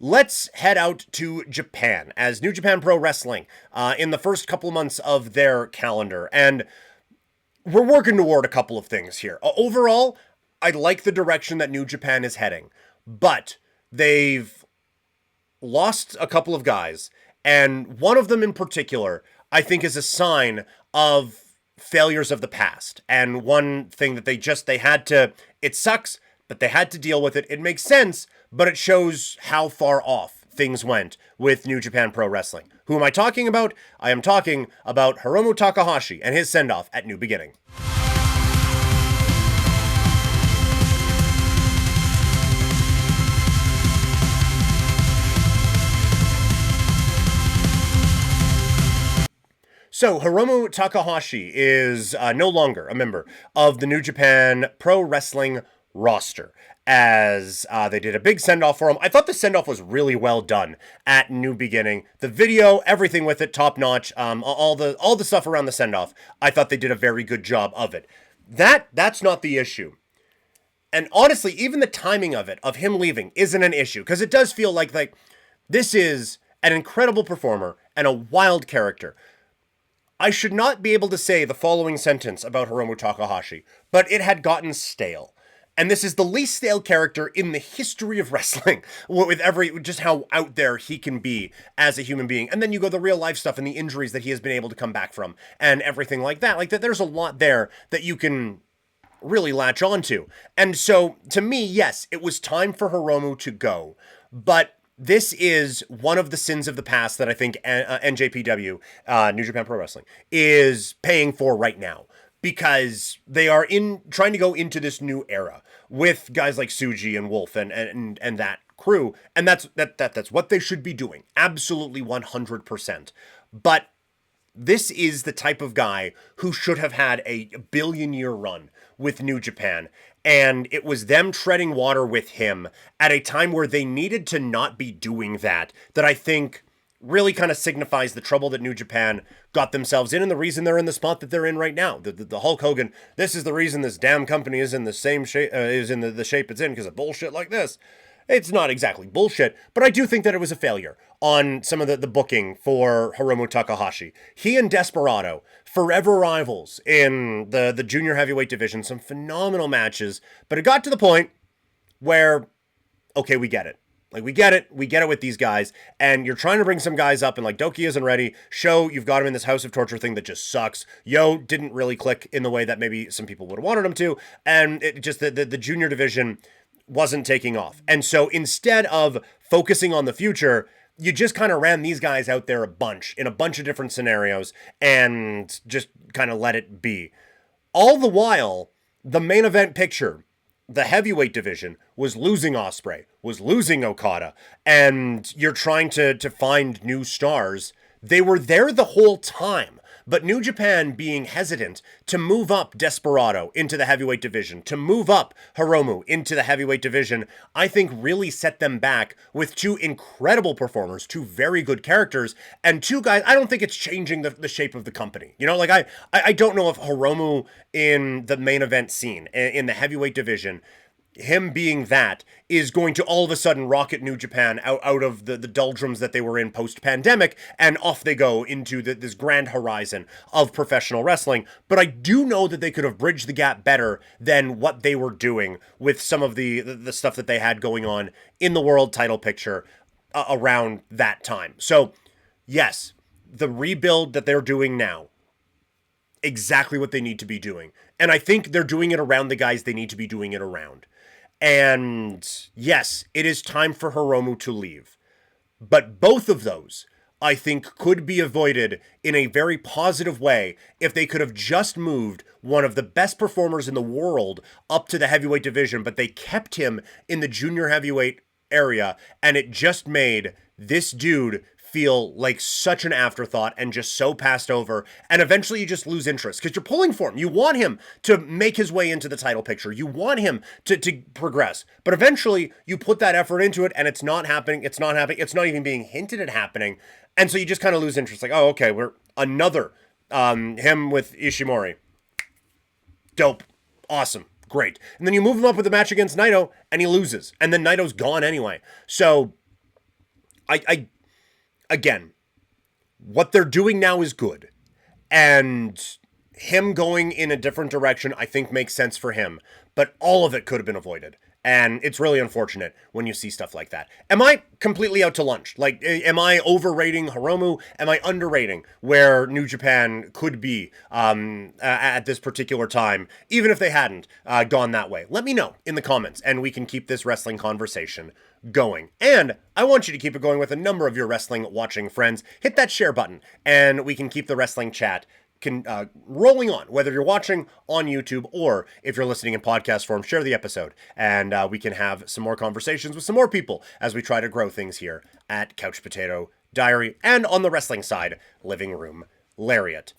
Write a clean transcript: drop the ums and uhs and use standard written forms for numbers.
let's head out to Japan as New Japan Pro Wrestling in the first couple of months of their calendar. And we're working toward a couple of things here. Overall, I like the direction that New Japan is heading, but they've lost a couple of guys, and one of them in particular, I think, is a sign of failures of the past. And one thing that they had to, it sucks, but they had to deal with it. It makes sense, but it shows how far off things went with New Japan Pro Wrestling. Who am I talking about? I am talking about Hiromu Takahashi and his send-off at New Beginning. So, Hiromu Takahashi is no longer a member of the New Japan Pro Wrestling roster, as they did a big send-off for him. I thought the send-off was really well done at New Beginning. The video, everything with it, top-notch. All the stuff around the send-off, I thought they did a very good job of it. That's not the issue. And honestly, even the timing of it, of him leaving, isn't an issue, because it does feel like this is an incredible performer and a wild character. I should not be able to say the following sentence about Hiromu Takahashi, but it had gotten stale. And this is the least stale character in the history of wrestling, with just how out there he can be as a human being. And then you go the real life stuff and the injuries that he has been able to come back from and everything like that. Like that, there's a lot there that you can really latch onto. And so, to me, yes, it was time for Hiromu to go, but this is one of the sins of the past that I think NJPW, New Japan Pro Wrestling, is paying for right now. Because they are trying to go into this new era with guys like Tsuji and Wolf and that crew. And that's what they should be doing. Absolutely 100%. But this is the type of guy who should have had a billion-year run with New Japan. And it was them treading water with him at a time where they needed to not be doing that I think really kind of signifies the trouble that New Japan got themselves in and the reason they're in the spot that they're in right now. The Hulk Hogan, this is the reason this damn company is in the same shape, is in the shape it's in because of bullshit like this. It's not exactly bullshit, but I do think that it was a failure on some of the booking for Hiromu Takahashi. He and Desperado, forever rivals in the junior heavyweight division, some phenomenal matches, but it got to the point where, okay, we get it. Like, we get it with these guys, and you're trying to bring some guys up, and like, Doki isn't ready. Sho, you've got him in this House of Torture thing that just sucks. Yo didn't really click in the way that maybe some people would have wanted him to, and it just, the junior division wasn't taking off. And so instead of focusing on the future, you just kind of ran these guys out there in a bunch of different scenarios, and just kind of let it be. All the while, the main event picture, the heavyweight division, was losing Ospreay, was losing Okada, and you're trying to find new stars. They were there the whole time, but New Japan being hesitant to move up Desperado into the heavyweight division, to move up Hiromu into the heavyweight division, I think really set them back with two incredible performers, two very good characters, and two guys. I don't think it's changing the shape of the company. You know, like I don't know if Hiromu in the main event scene, in the heavyweight division, him being that is going to all of a sudden rocket New Japan out of the doldrums that they were in post-pandemic, and off they go into this grand horizon of professional wrestling. But I do know that they could have bridged the gap better than what they were doing with some of the stuff that they had going on in the world title picture around that time. So, yes, the rebuild that they're doing now, exactly what they need to be doing. And I think they're doing it around the guys they need to be doing it around. And yes, it is time for Hiromu to leave. But both of those, I think, could be avoided in a very positive way if they could have just moved one of the best performers in the world up to the heavyweight division, but they kept him in the junior heavyweight area, and it just made this dude feel like such an afterthought and just so passed over, and eventually you just lose interest because you're pulling for him. You want him to make his way into the title picture. You want him to progress, but eventually you put that effort into it and it's not happening. It's not even being hinted at happening. And so you just kind of lose interest. Like, oh, okay, we're another him with Ishimori. Dope. Awesome. Great. And then you move him up with a match against Naito and he loses. And then Naito's gone anyway. So I again, what they're doing now is good. And him going in a different direction, I think makes sense for him. But all of it could have been avoided. And it's really unfortunate when you see stuff like that. Am I completely out to lunch? Like, am I overrating Hiromu? Am I underrating where New Japan could be at this particular time, even if they hadn't gone that way? Let me know in the comments, and we can keep this wrestling conversation going. And I want you to keep it going with a number of your wrestling watching friends. Hit that share button, and we can keep the wrestling chat rolling on, whether you're watching on YouTube or if you're listening in podcast form. Share the episode, and we can have some more conversations with some more people as we try to grow things here at Couch Potato Diary and on the wrestling side, Living Room Lariat.